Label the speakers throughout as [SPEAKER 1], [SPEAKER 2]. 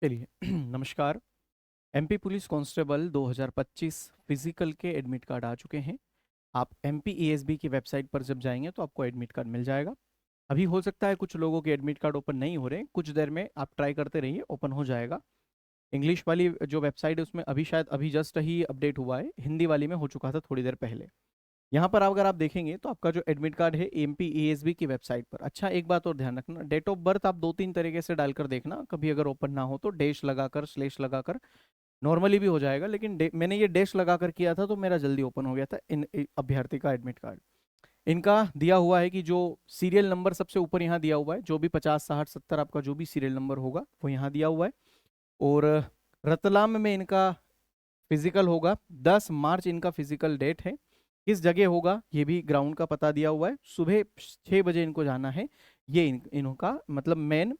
[SPEAKER 1] चलिए नमस्कार। MP police constable 2025 physical के एडमिट कार्ड आ चुके हैं। आप एमपी ईएसबी की वेबसाइट पर जब जाएंगे तो आपको एडमिट कार्ड मिल जाएगा। अभी हो सकता है कुछ लोगों के एडमिट कार्ड ओपन नहीं हो रहे हैं, कुछ देर में आप ट्राई करते रहिए, ओपन हो जाएगा। इंग्लिश वाली जो वेबसाइट है उसमें अभी शायद अभी जस्ट ही अपडेट हुआ है, हिंदी वाली में हो चुका था थोड़ी देर पहले। यहाँ पर अगर आप देखेंगे तो आपका जो एडमिट कार्ड है एमपी ईएसबी की वेबसाइट पर। अच्छा, एक बात और ध्यान रखना, डेट ऑफ बर्थ आप दो तीन तरीके से डालकर देखना, कभी अगर ओपन ना हो तो डैश लगाकर स्लेश लगाकर नॉर्मली भी हो जाएगा, लेकिन मैंने ये डैश लगाकर किया था तो मेरा जल्दी ओपन हो गया था अभ्यर्थी का एडमिट कार्ड। इनका दिया हुआ है कि जो सीरियल नंबर सबसे ऊपर यहाँ दिया हुआ है, जो भी 50 60 70 आपका जो भी सीरियल नंबर होगा वो यहाँ दिया हुआ है। और रतलाम में इनका फिजिकल होगा, 10 मार्च इनका फिजिकल डेट है। किस जगह होगा ये भी ग्राउंड का पता दिया हुआ है, सुबह 6 बजे इनको जाना है। ये इनका मतलब मेन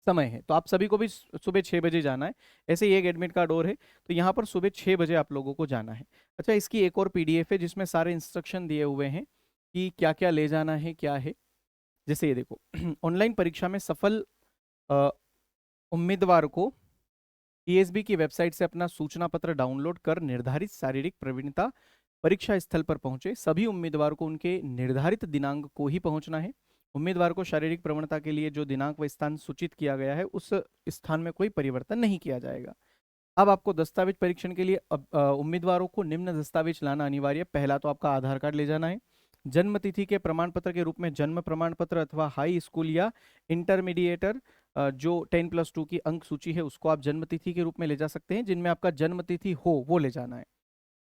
[SPEAKER 1] समय है, तो आप सभी को भी सुबह 6 बजे जाना है। ऐसे ही एक एडमिट कार्ड और है, तो यहाँ पर सुबह 6 बजे आप लोगों को जाना है। अच्छा, इसकी एक और पीडीएफ है जिसमें सारे इंस्ट्रक्शन दिए हुए हैं कि क्या क्या ले जाना है, क्या है। जैसे ये देखो ऑनलाइन परीक्षा में सफल अ, उम्मीदवार को ईएसबी की वेबसाइट से अपना सूचना पत्र डाउनलोड कर निर्धारित शारीरिक प्रवीणता परीक्षा स्थल पर पहुंचे। सभी उम्मीदवार को उनके निर्धारित दिनांक को ही पहुंचना है। उम्मीदवार को शारीरिक प्रवणता के लिए जो दिनांक व स्थान सूचित किया गया है उस स्थान में कोई परिवर्तन नहीं किया जाएगा। अब आपको दस्तावेज परीक्षण के लिए उम्मीदवारों को निम्न दस्तावेज लाना अनिवार्य है। पहला तो आपका आधार कार्ड ले जाना है। जन्म तिथि के प्रमाण पत्र के रूप में जन्म प्रमाण पत्र अथवा हाई स्कूल या इंटरमीडिएटर जो 10+2 की अंक सूची है उसको आप जन्म तिथि के रूप में ले जा सकते हैं, जिनमें आपका जन्म तिथि हो वो ले जाना है।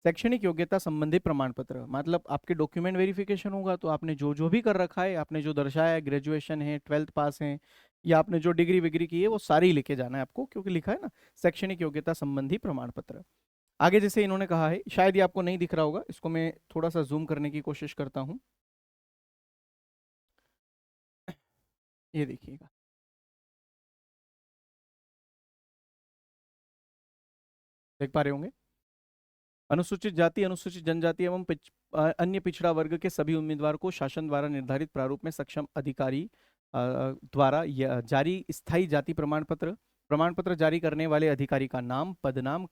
[SPEAKER 1] शैक्षणिक योग्यता संबंधी प्रमाण पत्र, मतलब आपके डॉक्यूमेंट वेरिफिकेशन होगा तो आपने जो जो भी कर रखा है, आपने जो दर्शाया है, ग्रेजुएशन है, 12th पास है, या आपने जो डिग्री विग्री की है वो सारी ही लेके जाना है आपको, क्योंकि लिखा है ना शैक्षणिक योग्यता संबंधी प्रमाण पत्र। आगे जैसे इन्होंने कहा है, शायद ये आपको नहीं दिख रहा होगा, इसको मैं थोड़ा सा जूम करने की कोशिश करता हूँ। ये देखिएगा, देख पा रहे होंगे। अनुसूचित जाति, अनुसूचित जनजाति एवं अन्य पिछड़ा वर्ग के सभी उम्मीदवार को शासन द्वारा निर्धारित प्रारूप में सक्षम अधिकारी द्वारा जारी स्थायी जाति प्रमाण पत्र जारी करने वाले अधिकारी का नाम, पदनाम,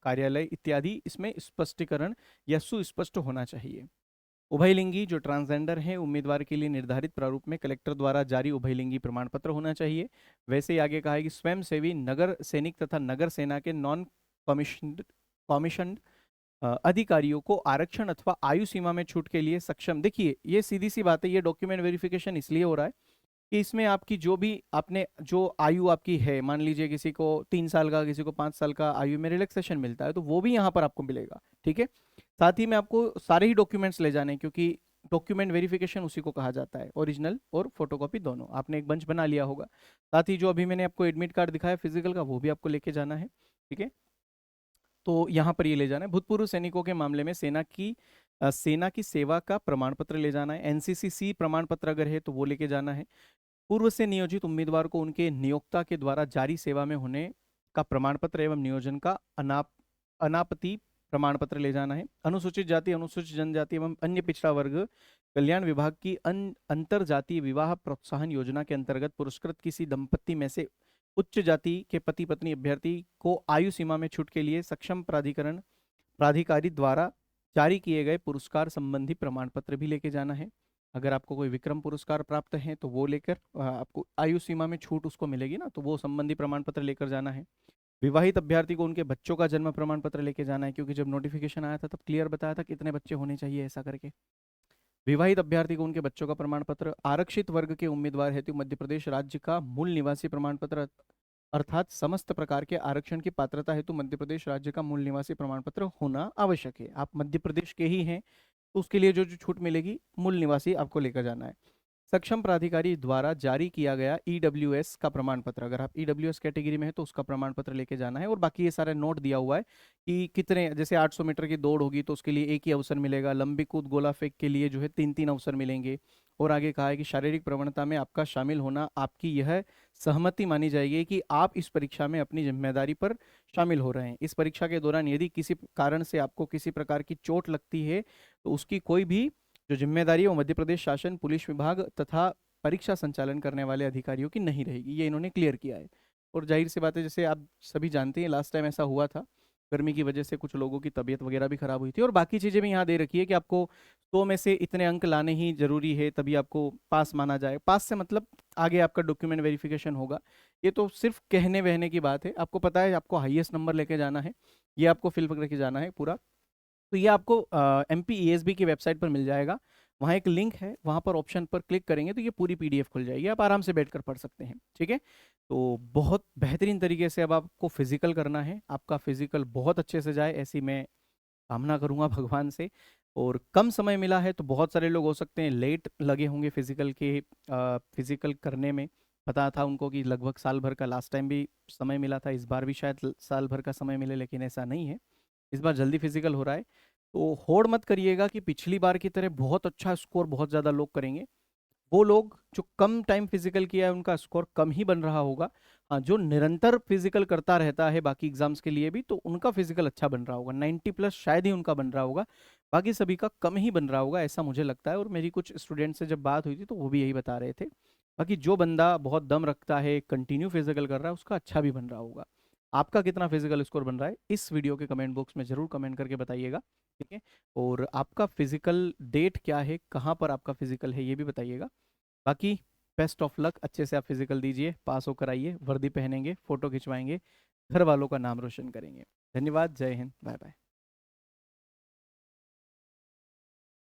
[SPEAKER 1] कार्यालय इत्यादि इसमें स्पष्टीकरण या सुस्पष्ट होना चाहिए। उभयलिंगी जो ट्रांसजेंडर है उम्मीदवार के लिए निर्धारित प्रारूप में कलेक्टर द्वारा जारी उभयलिंगी प्रमाण पत्र होना चाहिए। वैसे ही आगे कहा है कि स्वयंसेवी, नगर सैनिक तथा नगर सेना के नॉन कमीशन अधिकारियों को आरक्षण अथवा आयु सीमा में छूट के लिए सक्षम। देखिए ये सीधी सी बात है, ये डॉक्यूमेंट वेरिफिकेशन इसलिए हो रहा है कि इसमें आपकी जो भी आपने जो आयु आपकी है, मान लीजिए किसी को 3 साल का, किसी को 5 साल का आयु में रिलैक्सेशन मिलता है तो वो भी यहाँ पर आपको मिलेगा। ठीक है, साथ ही में आपको सारे ही डॉक्यूमेंट्स ले जाने हैं, क्योंकि डॉक्यूमेंट वेरिफिकेशन उसी को कहा जाता है, ओरिजिनल और फोटोकॉपी दोनों। आपने एक बंच बना लिया होगा। साथ ही जो अभी मैंने आपको एडमिट कार्ड दिखाया फिजिकल का, वो भी आपको लेके जाना है। ठीक है, तो यहाँ पर ये ले जाना है। भूतपूर्व सैनिकों के मामले में सेना की सेवा का प्रमाण पत्र ले जाना है। एनसीसी प्रमाण पत्र अगर है तो वो लेके जाना है। पूर्व से नियोजित उम्मीदवार को उनके नियोक्ता के द्वारा जारी सेवा में होने का प्रमाण पत्र एवं नियोजन का अनापति प्रमाण पत्र ले जाना है। अनुसूचित जाति, अनुसूचित जनजाति एवं अन्य पिछड़ा वर्ग कल्याण विभाग की अंतर जातीय विवाह प्रोत्साहन योजना के अंतर्गत पुरस्कृत किसी दंपत्ति में से उच्च जाति के पति पत्नी अभ्यर्थी को आयु सीमा में छूट के लिए सक्षम प्राधिकारी द्वारा जारी किए गए पुरस्कार संबंधी प्रमाण पत्र भी लेके जाना है। अगर आपको कोई विक्रम पुरस्कार प्राप्त है तो वो लेकर आपको आयु सीमा में छूट उसको मिलेगी ना, तो वो संबंधी प्रमाण पत्र लेकर जाना है। विवाहित अभ्यर्थी को उनके बच्चों का जन्म प्रमाण पत्र लेके जाना है, क्योंकि जब नोटिफिकेशन आया था तब क्लियर बताया था कितने बच्चे होने चाहिए ऐसा करके। विवाहित अभ्यर्थी को उनके बच्चों का प्रमाण पत्र। आरक्षित वर्ग के उम्मीदवार हेतु मध्य प्रदेश राज्य का मूल निवासी प्रमाण पत्र, अर्थात समस्त प्रकार के आरक्षण की पात्रता हेतु मध्य प्रदेश राज्य का मूल निवासी प्रमाण पत्र होना आवश्यक है। आप मध्य प्रदेश के ही हैं तो उसके लिए जो जो छूट मिलेगी, मूल निवासी आपको लेकर जाना है। सक्षम प्राधिकारी द्वारा जारी किया गया ईडब्ल्यूएस का प्रमाण पत्र, अगर आप ईडब्ल्यूएस कैटेगरी में है तो उसका प्रमाण पत्र लेके जाना है। और बाकी ये सारा नोट दिया हुआ है कि कितने, जैसे 800 मीटर की दौड़ होगी तो उसके लिए एक ही अवसर मिलेगा, लंबी कूद गोला फेंक के लिए जो है 3 3 अवसर मिलेंगे। और आगे कहा है कि शारीरिक प्रवणता में आपका शामिल होना आपकी यह सहमति मानी जाएगी कि आप इस परीक्षा में अपनी जिम्मेदारी पर शामिल हो रहे हैं। इस परीक्षा के दौरान यदि किसी कारण से आपको किसी प्रकार की चोट लगती है तो उसकी कोई भी जो जिम्मेदारी है वो मध्य प्रदेश शासन, पुलिस विभाग तथा परीक्षा संचालन करने वाले अधिकारियों की नहीं रहेगी। ये इन्होंने क्लियर किया है। और जाहिर सी बात है, जैसे आप सभी जानते हैं लास्ट टाइम ऐसा हुआ था, गर्मी की वजह से कुछ लोगों की तबीयत वगैरह भी खराब हुई थी। और बाकी चीज़ें भी यहाँ दे रखी है कि आपको 100 में से इतने अंक लाने ही जरूरी है, तभी आपको पास माना जाए। पास से मतलब आगे आपका डॉक्यूमेंट वेरिफिकेशन होगा। ये तो सिर्फ कहने वहने की बात है, आपको पता है आपको हाईएस्ट नंबर लेके जाना है, ये आपको फिल करके जाना है पूरा। तो ये आपको MPESB की वेबसाइट पर मिल जाएगा। वहाँ एक लिंक है, वहाँ पर ऑप्शन पर क्लिक करेंगे तो ये पूरी PDF खुल जाएगी, आप आराम से बैठकर पढ़ सकते हैं। ठीक है, तो बहुत बेहतरीन तरीके से अब आपको फिजिकल करना है, आपका फिजिकल बहुत अच्छे से जाए ऐसी मैं कामना करूंगा भगवान से। और कम समय मिला है तो बहुत सारे लोग हो सकते हैं लेट लगे होंगे फिजिकल करने में। पता था उनको कि लगभग साल भर का, लास्ट टाइम भी समय मिला था, इस बार भी शायद साल भर का समय मिले, लेकिन ऐसा नहीं है, इस बार जल्दी फिजिकल हो रहा है। तो होड़ मत करिएगा कि पिछली बार की तरह बहुत अच्छा स्कोर बहुत ज़्यादा लोग करेंगे। वो लोग जो कम टाइम फिजिकल किया है उनका स्कोर कम ही बन रहा होगा। हाँ, जो निरंतर फिजिकल करता रहता है बाकी एग्जाम्स के लिए भी, तो उनका फिजिकल अच्छा बन रहा होगा, 90+ शायद ही उनका बन रहा होगा, बाकी सभी का कम ही बन रहा होगा, ऐसा मुझे लगता है। और मेरी कुछ स्टूडेंट से जब बात हुई थी तो वो भी यही बता रहे थे। बाकी जो बंदा बहुत दम रखता है, कंटिन्यू फिजिकल कर रहा है, उसका अच्छा भी बन रहा होगा। आपका कितना फिजिकल स्कोर बन रहा है इस वीडियो के कमेंट बॉक्स में जरूर कमेंट करके बताइएगा। ठीक है, और आपका फिजिकल डेट क्या है, कहाँ पर आपका फिजिकल है, ये भी बताइएगा। बाकी बेस्ट ऑफ लक, अच्छे से आप फिजिकल दीजिए, पास होकर आइए, वर्दी पहनेंगे, फोटो खिंचवाएंगे, घर वालों का नाम रोशन करेंगे। धन्यवाद, जय हिंद, बाय बाय।